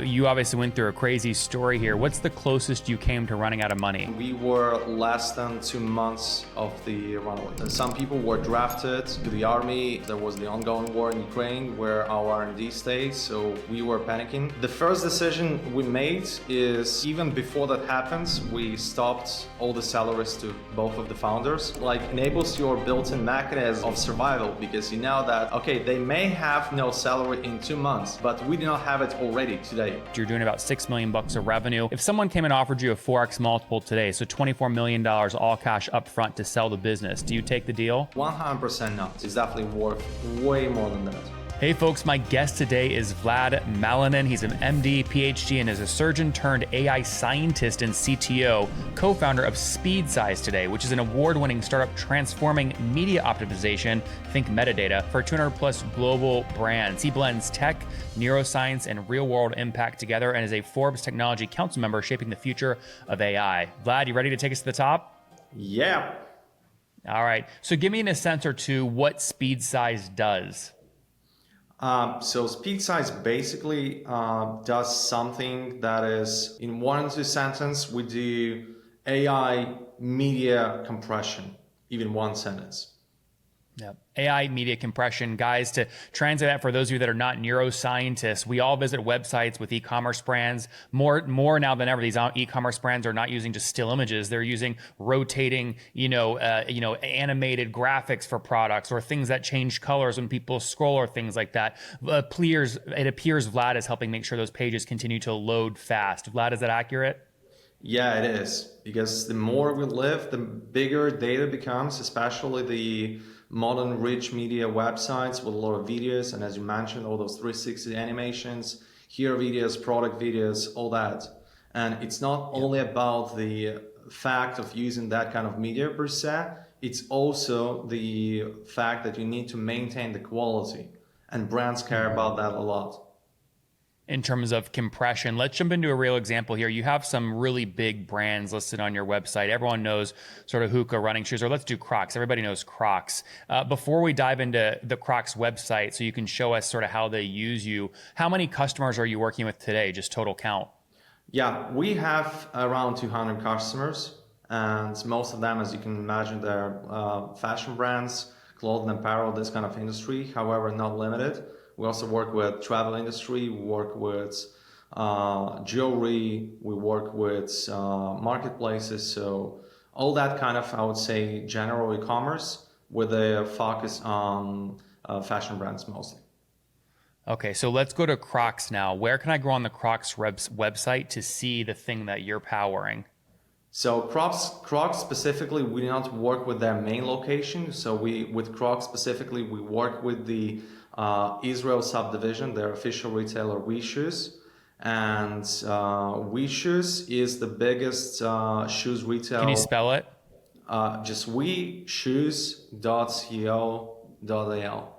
You obviously went through a crazy story here. What's the closest you came to running out of money? We were less than 2 months of the runway. Some people were drafted to the army. There was the ongoing war in Ukraine where our R&D stayed, so we were panicking. The first decision we made is, even before that happens, we stopped all the salaries to both of the founders. Like, enables your built-in mechanism of survival, because you know that, okay, they may have no salary in 2 months, but we do not have it already today. You're doing about $6 million bucks of revenue. If someone came and offered you a 4x multiple today, so $24 million all cash up front to sell the business, do you take the deal? 100% not. It's definitely worth way more than that. Hey folks, my guest today is Vlad Malanin. He's an MD, PhD, and is a surgeon turned AI scientist and CTO, co-founder of SpeedSize today, which is an award-winning startup transforming media optimization, think metadata, for 200 plus global brands. He blends tech, neuroscience, and real-world impact together and is a Forbes Technology Council member shaping the future of AI. Vlad, you ready to take us to the top? Yeah. All right, so give me in a sense or two what SpeedSize does. So SpeedSize basically does something that is, in 1 or 2 sentences, we do AI media compression, even 1 sentence. Yeah. AI media compression. Guys, to translate that for those of you that are not neuroscientists, we all visit websites with e-commerce brands. More now than ever, these e-commerce brands are not using just still images. They're using rotating, animated graphics for products, or things that change colors when people scroll, or things like that. It appears Vlad is helping make sure those pages continue to load fast. Vlad, is that accurate? Yeah, it is. Because the more we live, the bigger data becomes, especially the modern rich media websites with a lot of videos. And as you mentioned, all those 360 animations, hero videos, product videos, all that. And it's not only about the fact of using that kind of media per se, it's also the fact that you need to maintain the quality. And brands care about that a lot. In terms of compression, let's jump into a real example here. You have some really big brands listed on your website. Everyone knows sort of Hoka running shoes, or let's do Crocs. Everybody knows Crocs. Before we dive into the Crocs website, so you can show us sort of how they use you, how many customers are you working with today, just total count? Yeah, we have around 200 customers, and most of them, as you can imagine, they're fashion brands, clothing, apparel, this kind of industry, however, not limited. We also work with travel industry, we work with jewelry, we work with marketplaces. So all that kind of, I would say, general e-commerce with a focus on fashion brands mostly. Okay, so let's go to Crocs now. Where can I go on the Crocs website to see the thing that you're powering? So Crocs specifically, we do not work with their main location. So with Crocs specifically, we work with the Israel subdivision, their official retailer WeShoes. And WeShoes is the biggest shoes retail. Can you spell it? Just WeShoes.co.al.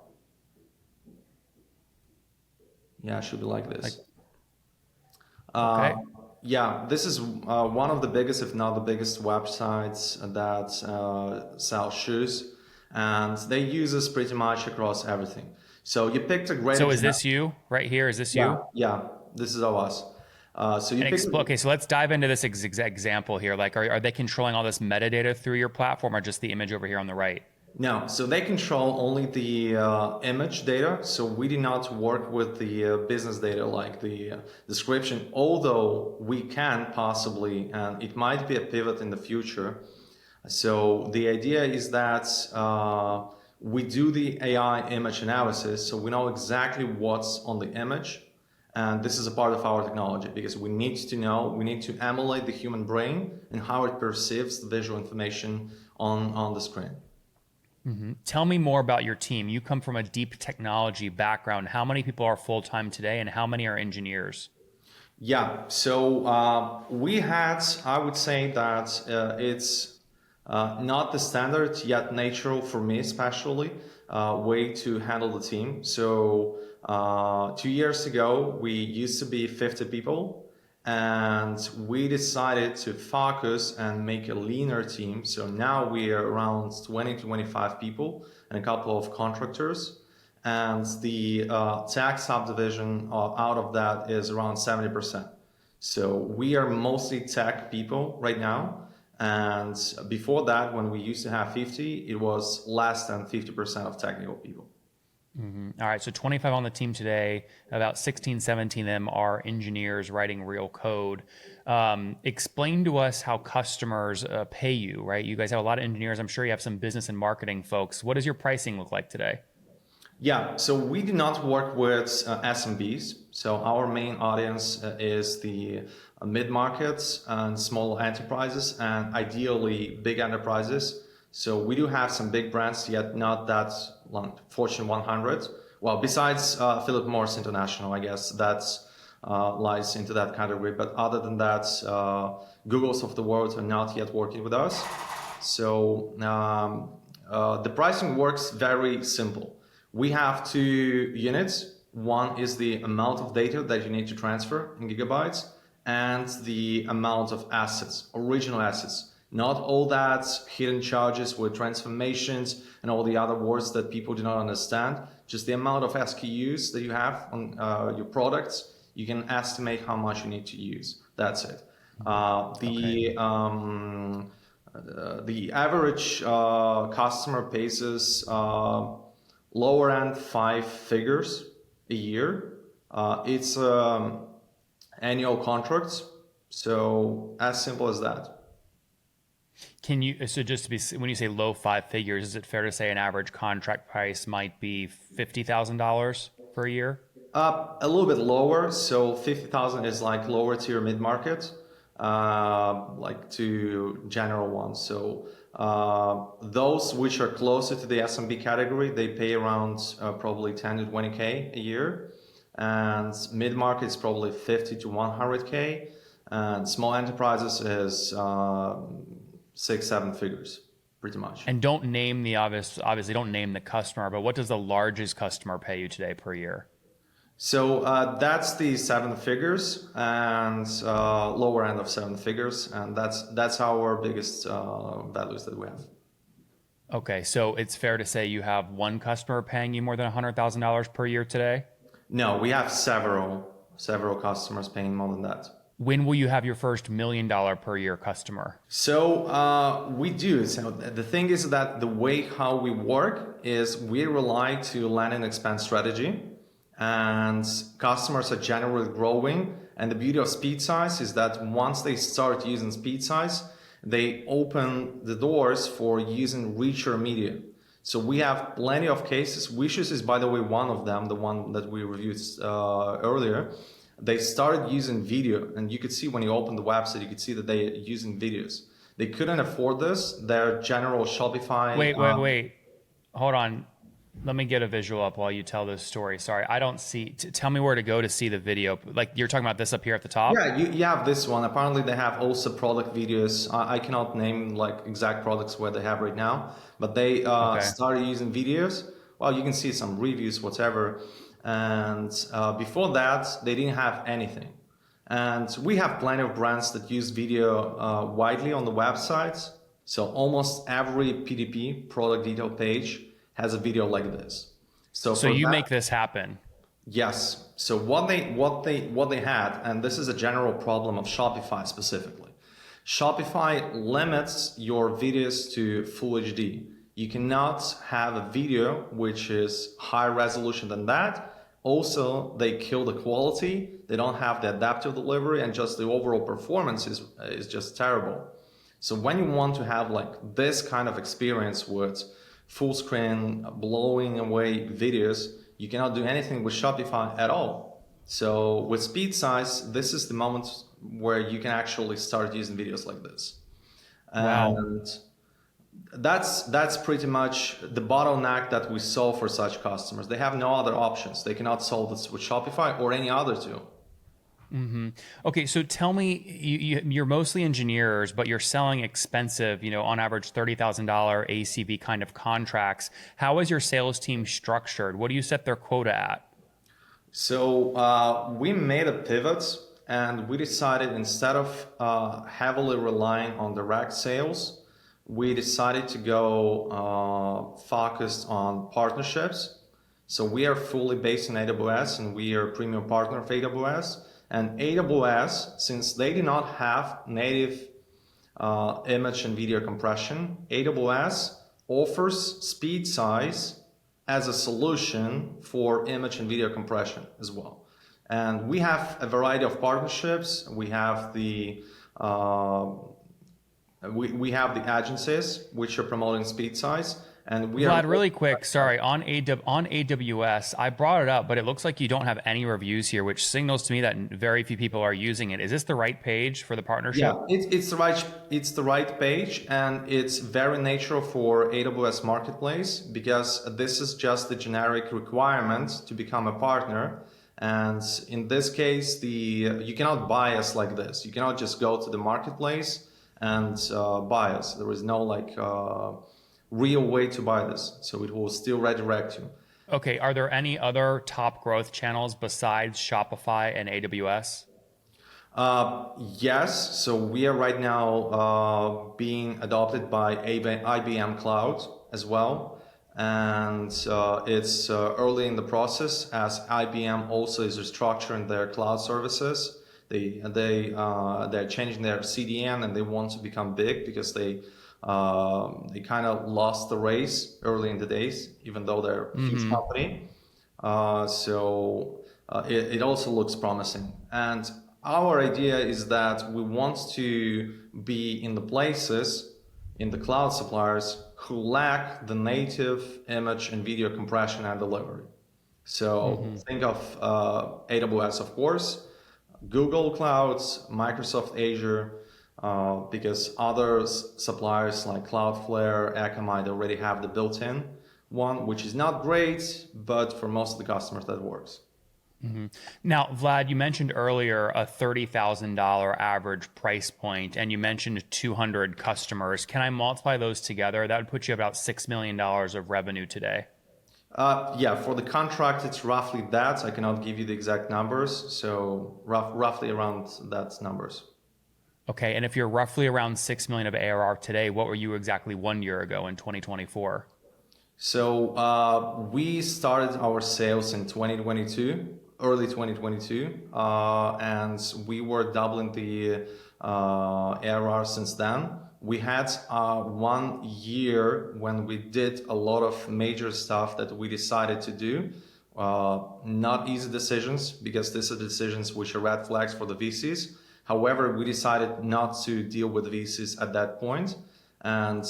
Yeah, it should be like this. Okay. Yeah, this is one of the biggest, if not the biggest, websites that sell shoes, and they use us pretty much across everything. So you picked a great. So is this you right here? Is this you? Yeah, this is us. So you okay, so let's dive into this example here. Like, are they controlling all this metadata through your platform, or just the image over here on the right? No, so they control only the image data. So we do not work with the business data like the description, although we can possibly, and it might be a pivot in the future. So the idea is that we do the AI image analysis, so we know exactly what's on the image. And this is a part of our technology because we need to emulate the human brain and how it perceives the visual information on the screen. Mm-hmm. Tell me more about your team. You come from a deep technology background. How many people are full-time today and how many are engineers? Yeah, so we had, I would say that it's not the standard yet natural for me especially way to handle the team. So 2 years ago, we used to be 50 people. And we decided to focus and make a leaner team. So now we are around 20 to 25 people and a couple of contractors. and the tech subdivision out of that is around 70%. So we are mostly tech people right now. And before that, when we used to have 50, it was less than 50% of technical people. All right, so 25 on the team today, about 16, 17 of them are engineers writing real code. Explain to us how customers pay you, right? You guys have a lot of engineers. I'm sure you have some business and marketing folks. What does your pricing look like today? Yeah, so we do not work with SMBs. So our main audience is the mid-markets and small enterprises, and ideally big enterprises. So we do have some big brands, yet not that Fortune 100. Well, besides Philip Morris International, I guess that's lies into that category. But other than that, Googles of the world are not yet working with us. So the pricing works very simple. We have two units. One is the amount of data that you need to transfer in gigabytes, and the amount of assets, original assets. Not all that hidden charges with transformations and all the other words that people do not understand. Just the amount of SKUs that you have on your products. You can estimate how much you need to use. That's it. The average customer pays us lower end 5 figures a year. It's annual contracts. So as simple as that. Can you, so just to be, when you say low 5 figures, is it fair to say an average contract price might be $50,000 per year? A little bit lower. So 50,000 is like lower tier mid-market, like to general ones. So those which are closer to the SMB category, they pay around probably 10 to 20K a year. And mid-market is probably 50 to 100K. And small enterprises is 6-7 figures, pretty much. And don't name the obviously don't name the customer, but what does the largest customer pay you today per year? So that's the 7 figures and lower end of 7 figures, and that's our biggest values that we have. Okay, so it's fair to say you have one customer paying you more than $100,000 per year today? No, we have several customers paying more than that. When will you have your first $1 million per year customer? So we do. So the thing is that the way how we work is we rely to land and expand strategy, and customers are generally growing. And the beauty of SpeedSize is that once they start using SpeedSize, they open the doors for using richer media. So we have plenty of cases. WeShoes is, by the way, one of them, the one that we reviewed earlier. They started using video, and you could see when you open the website, you could see that they're using videos. They couldn't afford this. Their general Shopify. Wait. Hold on. Let me get a visual up while you tell this story. Sorry, I don't see. Tell me where to go to see the video. Like you're talking about this up here at the top? Yeah, you have this one. Apparently they have also product videos. I cannot name like exact products where they have right now, but they started using videos. Well, you can see some reviews, whatever. And before that, they didn't have anything. And we have plenty of brands that use video widely on the websites. So almost every PDP, product detail page, has a video like this. So you make this happen. Yes. So what they had, and this is a general problem of Shopify specifically. Shopify limits your videos to Full HD. You cannot have a video which is higher resolution than that. Also, they kill the quality. They don't have the adaptive delivery, and just the overall performance is just terrible. So when you want to have like this kind of experience with full screen, blowing away videos, you cannot do anything with Shopify at all. So with SpeedSize, this is the moment where you can actually start using videos like this. Wow. And that's pretty much the bottleneck that we solve for such customers. They have no other options. They cannot solve this with Shopify or any other tool. Mm-hmm. Okay, so tell me, you're mostly engineers, but you're selling expensive, on average $30,000 ACV kind of contracts. How is your sales team structured? What do you set their quota at? So we made a pivot, and we decided instead of heavily relying on direct sales, we decided to go focused on partnerships. So we are fully based in AWS, and we are a premium partner of AWS. And AWS, since they do not have native image and video compression, AWS offers SpeedSize as a solution for image and video compression as well. And we have a variety of partnerships. We have the agencies which are promoting SpeedSize, and we Vlad, really quick, sorry, on AWS, I brought it up, but it looks like you don't have any reviews here, which signals to me that very few people are using it. Is this the right page for the partnership? Yeah, it's the right page, and it's very natural for AWS Marketplace, because this is just the generic requirement to become a partner. And in this case, you cannot buy us like this. You cannot just go to the marketplace and buy us. There is no real way to buy this, so it will still redirect you. Okay, are there any other top growth channels besides Shopify and AWS? Yes, so we are right now being adopted by IBM Cloud as well, and it's early in the process, as IBM also is restructuring their cloud services. They're changing their CDN, and they want to become big because they kind of lost the race early in the days, even though they're a huge company. It also looks promising. And our idea is that we want to be in the places, in the cloud suppliers, who lack the native image and video compression and delivery. So think of AWS, of course, Google Clouds, Microsoft Azure, because other suppliers like Cloudflare, Akamai already have the built-in one, which is not great, but for most of the customers that works. Now, Vlad, you mentioned earlier a $30,000 average price point, and you mentioned 200 customers. Can I multiply those together? That would put you about $6 million of revenue today. Yeah, for the contract, it's roughly that. I cannot give you the exact numbers, so roughly around that numbers. Okay, and if you're roughly around 6 million of ARR today, what were you exactly 1 year ago in 2024? So we started our sales in 2022, early 2022, and we were doubling the ARR since then. We had 1 year when we did a lot of major stuff that we decided to do. Not easy decisions, because these are decisions which are red flags for the VCs. However, we decided not to deal with VCs at that point. And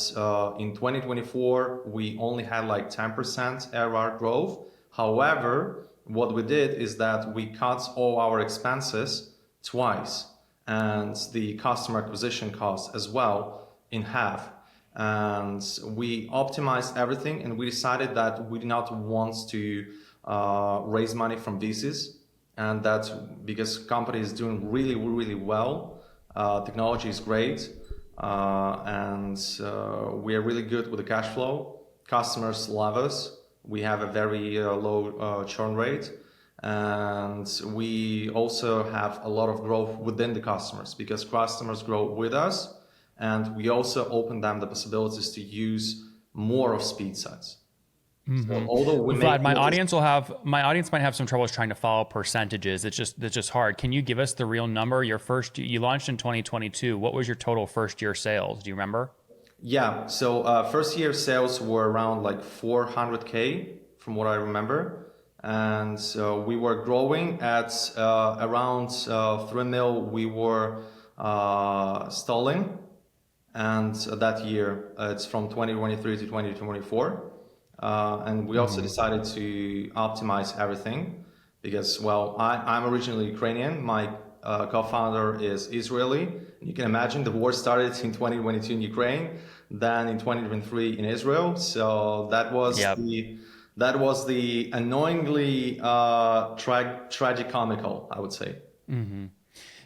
in 2024, we only had like 10% ARR growth. However, what we did is that we cut all our expenses twice, and the customer acquisition cost as well in half. And we optimized everything, and we decided that we did not want to raise money from VCs. And that's because company is doing really, really well. Technology is great. And we are really good with the cash flow. Customers love us. We have a very low churn rate. And we also have a lot of growth within the customers, because customers grow with us. And we also open them the possibilities to use more of SpeedSize. So although we Vlad, my audience might have some troubles trying to follow percentages. It's just hard. Can you give us the real number? You launched in 2022. What was your total first year sales? Do you remember? Yeah. So first year sales were around like 400K from what I remember. And so we were growing at around 3 mil. We were stalling. And that year, it's from 2023 to 2024. And we also decided to optimize everything because, well, I'm originally Ukrainian. My co-founder is Israeli. You can imagine the war started in 2022 in Ukraine, then in 2023 in Israel. So that was the annoyingly tragicomical, I would say.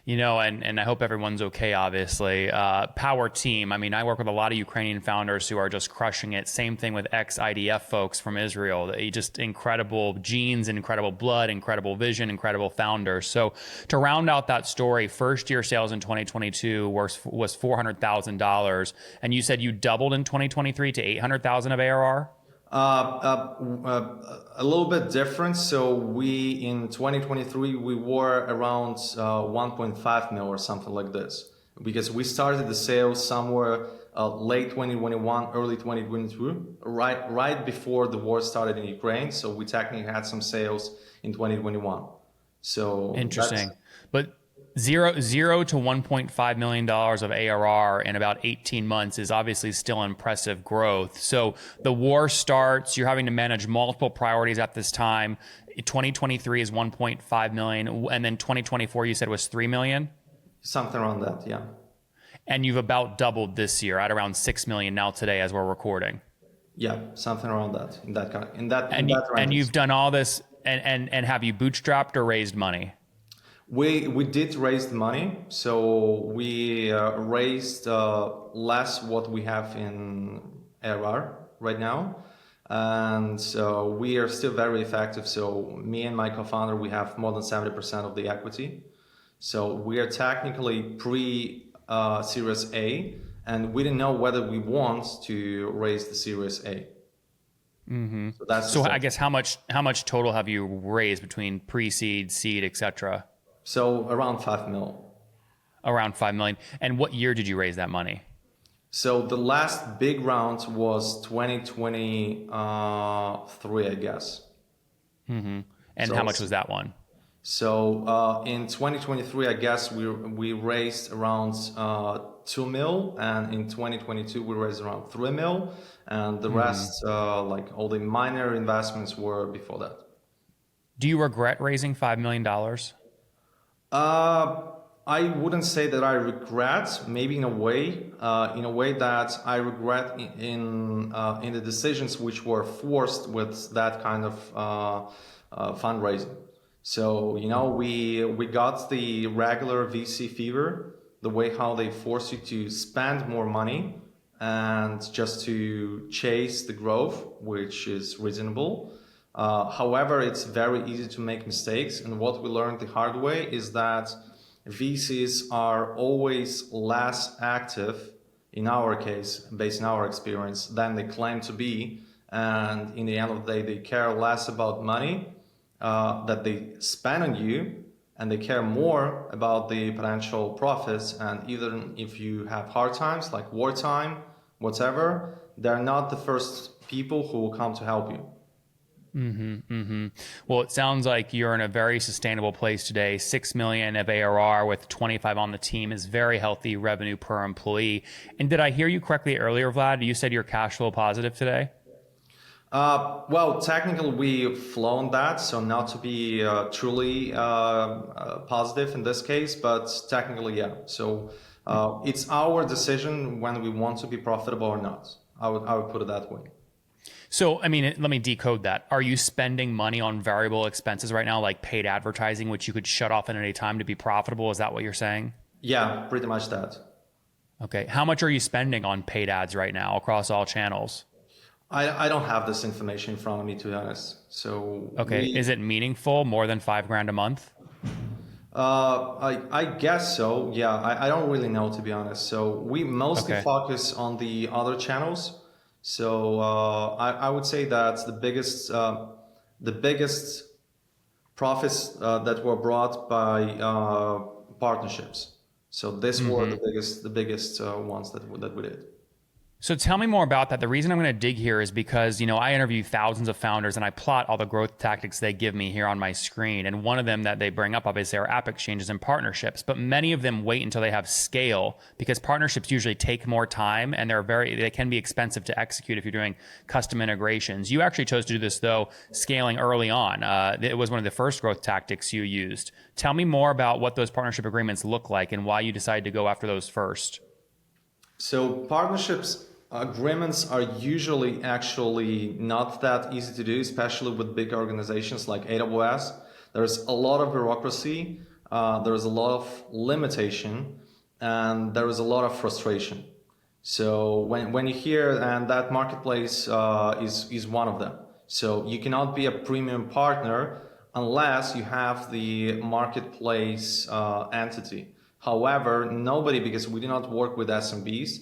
You know, and I hope everyone's okay, obviously. Power team. I mean, I work with a lot of Ukrainian founders who are just crushing it. Same thing with ex-IDF folks from Israel. They just incredible genes, incredible blood, incredible vision, incredible founders. So to round out that story, first year sales in 2022 was $400,000. And you said you doubled in 2023 to $800,000 of ARR? A little bit different. So we in 2023 we were around 1.5 mil or something like this, because we started the sales somewhere late 2021, early 2022, right before the war started in Ukraine. So we technically had some sales in 2021. So that's Interesting. But zero to $1.5 million of ARR in about 18 months is obviously still impressive growth. So the war starts, you're having to manage multiple priorities at this time. 2023 is 1.5 million. And then 2024, you said was 3 million. something around that. Yeah. And you've about doubled this year at around 6 million now today as we're recording. Yeah. Something around that, in that kind, in And that and range. you've done all this and have you bootstrapped or raised money? We did raise the money, so we raised less what we have in ARR right now, and we are still very effective. So me and my co-founder, we have more than 70% of the equity. So we are technically pre Series A, and we didn't know whether we want to raise the Series A. So that's So just I it. guess how much total have you raised between pre-seed, seed, etc.? So around 5 mil. Around 5 million. And what year did you raise that money? So the last big round was 2023, I guess. And So how much was that one? in 2023, I guess we raised around 2 mil, and in 2022 we raised around 3 mil, and the rest, like all the minor investments, were before that. Do you regret raising $5 million? I wouldn't say that I regret. Maybe in a way that I regret in the decisions which were forced with that kind of fundraising. So we got the regular VC fever, the way how they force you to spend more money and just to chase the growth, which is reasonable. However, it's very easy to make mistakes, and what we learned the hard way is that VCs are always less active, in our case, based on our experience, than they claim to be. And in the end of the day, they care less about money that they spend on you, and they care more about the potential profits. And even if you have hard times, like wartime, whatever, they're not the first people who will come to help you. Well, it sounds like you're in a very sustainable place today. 6 million of ARR with 25 on the team is very healthy revenue per employee. And did I hear you correctly earlier, Vlad? You said you're cash flow positive today? Well, technically we've flown that, so not to be truly positive in this case, but technically, yeah. So it's our decision when we want to be profitable or not. I would put it that way. So, I mean, let me decode that. Are you spending money on variable expenses right now, like paid advertising, which you could shut off at any time to be profitable? Is that what you're saying? Yeah, pretty much that. Okay. How much are you spending on paid ads right now across all channels? I don't have this information in front of me, to be honest. So Okay. Is it meaningful? More than $5,000 a month? I guess so. Yeah, I don't really know, to be honest. So we mostly Okay. focus on the other channels. So I would say that the biggest profits that were brought by partnerships. So this were the biggest ones that we did. So tell me more about that. The reason I'm going to dig here is because, I interview thousands of founders and I plot all the growth tactics they give me here on my screen. And one of them that they bring up, obviously, are app exchanges and partnerships. But many of them wait until they have scale, because partnerships usually take more time and they can be expensive to execute if you're doing custom integrations. You actually chose to do this, though, scaling early on. It was one of the first growth tactics you used. Tell me more about what those partnership agreements look like and why you decided to go after those first. So partnerships agreements are usually actually not that easy to do, especially with big organizations like AWS. There's a lot of bureaucracy, there's a lot of limitation, and there is a lot of frustration. So when you hear, and that marketplace is one of them. So you cannot be a premium partner unless you have the marketplace entity. However, nobody, because we do not work with SMBs,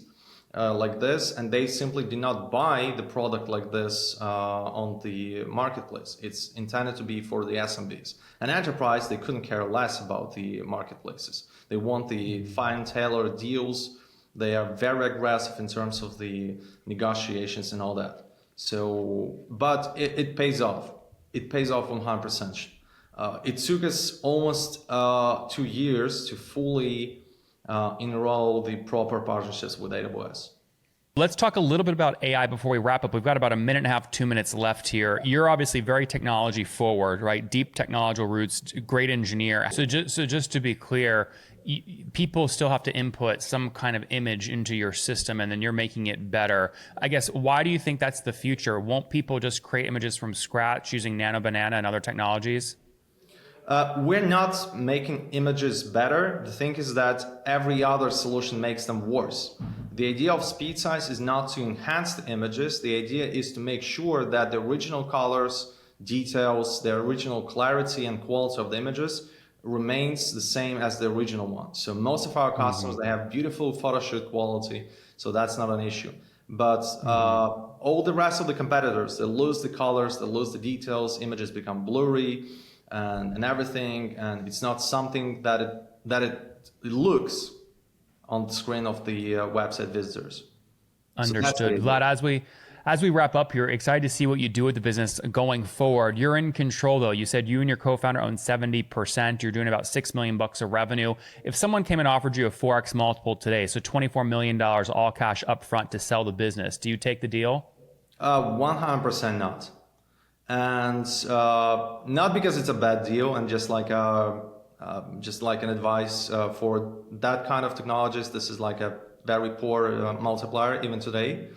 like this, and they simply did not buy the product like this on the marketplace. It's intended to be for the SMBs. An enterprise, they couldn't care less about the marketplaces. They want the fine tailored deals. They are very aggressive in terms of the negotiations and all that. So, but it pays off. It pays off 100%. It took us almost 2 years to fully enroll the proper partnerships with AWS. Let's talk a little bit about AI before we wrap up. We've got about a minute and a half, 2 minutes left here. You're obviously very technology forward, right? Deep technological roots, great engineer. So just to be clear, people still have to input some kind of image into your system and then you're making it better. I guess, why do you think that's the future? Won't people just create images from scratch using Nano Banana and other technologies? We're not making images better. The thing is that every other solution makes them worse. The idea of SpeedSize is not to enhance the images. The idea is to make sure that the original colors, details, the original clarity and quality of the images remains the same as the original one. So most of our customers, they have beautiful photo shoot quality, so that's not an issue. But all the rest of the competitors, they lose the colors, they lose the details, images become blurry, and everything, and it's not something that it looks on the screen of the website visitors. Understood. So Vlad, as we wrap up here, excited to see what you do with the business going forward. You're in control though. You said you and your co-founder own 70%. You're doing about $6 million of revenue. If someone came and offered you a 4x multiple today, so $24 million all cash upfront to sell the business, do you take the deal? 100% not. And not because it's a bad deal and just like an advice for that kind of technologies. This is like a very poor multiplier even today,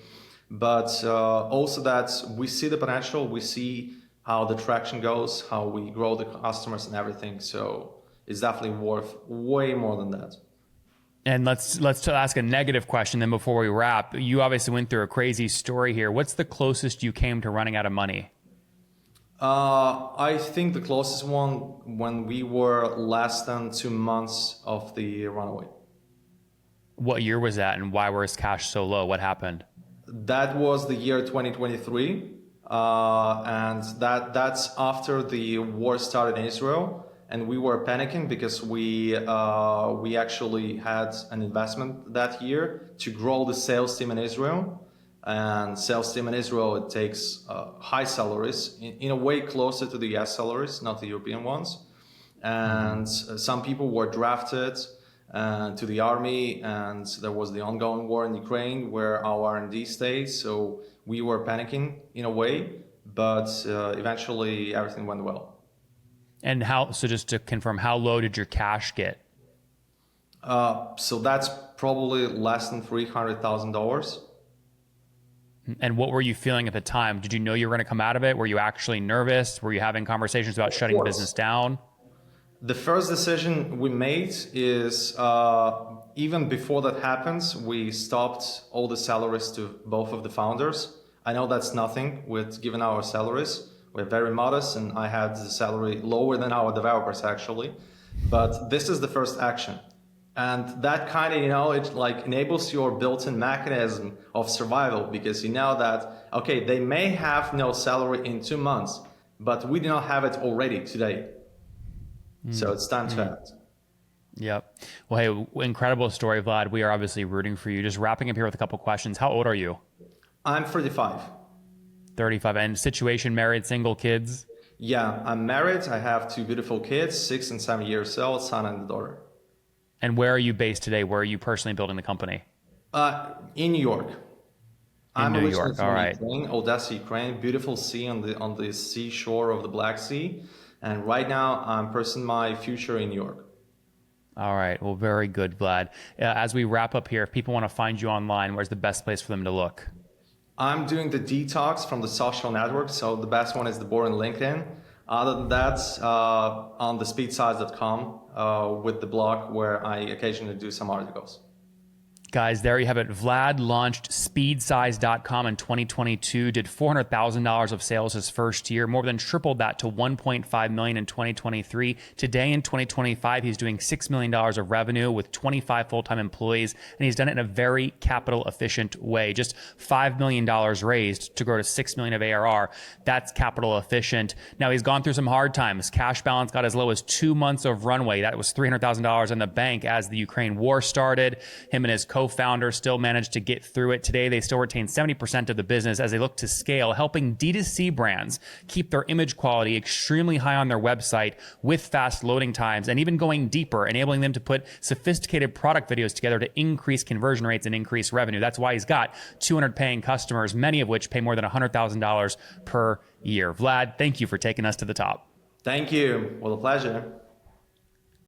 but also that we see the potential, we see how the traction goes, how we grow the customers and everything. So it's definitely worth way more than that. And let's ask a negative question then before we wrap. You obviously went through a crazy story here. What's the closest you came to running out of money? I think the closest one when we were less than 2 months of the runway. What year was that and why was cash so low? What happened? That was the year 2023. And that's after the war started in Israel. And we were panicking because we actually had an investment that year to grow the sales team in Israel. And sales team in Israel, it takes high salaries, in a way closer to the US salaries, not the European ones. And some people were drafted to the army, and there was the ongoing war in Ukraine where our R&D stays. So we were panicking in a way, but eventually everything went well. And so just to confirm, how low did your cash get? So that's probably less than $300,000. And what were you feeling at the time? Did you know you were going to come out of it? Were you actually nervous? Were you having conversations about shutting the business down? The first decision we made is, even before that happens, we stopped all the salaries to both of the founders. I know that's nothing given our salaries. We're very modest, and I had the salary lower than our developers actually. But this is the first action. And that kind of, it like enables your built-in mechanism of survival, because you know that, okay, they may have no salary in 2 months, but we do not have it already today. So it's time to act. Yep. Well, hey, incredible story, Vlad. We are obviously rooting for you. Just wrapping up here with a couple questions. How old are you? I'm 35. 35. And situation, married, single, kids? Yeah, I'm married. I have 2 beautiful kids, 6 and 7 years old, son and daughter. And where are you based today? Where are you personally building the company? In New York. In New York, all right. Ukraine, Odessa, Ukraine, beautiful sea on the seashore of the Black Sea. And right now I'm pursuing my future in New York. All right, well, very good, Vlad. As we wrap up here, if people want to find you online, where's the best place for them to look? I'm doing the detox from the social networks. So the best one is the boring LinkedIn. Other than that, on the speedsize.com with the blog where I occasionally do some articles. Guys, there you have it. Vlad launched SpeedSize.com in 2022, did $400,000 of sales his first year, more than tripled that to $1.5 million in 2023. Today in 2025, he's doing $6 million of revenue with 25 full-time employees, and he's done it in a very capital efficient way. Just $5 million raised to grow to $6 million of ARR. That's capital efficient. Now he's gone through some hard times. Cash balance got as low as 2 months of runway. That was $300,000 in the bank as the Ukraine war started. Him and his co-founder still managed to get through it. Today, they still retain 70% of the business as they look to scale, helping D2C brands keep their image quality extremely high on their website with fast loading times, and even going deeper, enabling them to put sophisticated product videos together to increase conversion rates and increase revenue. That's why he's got 200 paying customers, many of which pay more than $100,000 per year. Vlad, thank you for taking us to the top. Thank you. Well, a pleasure.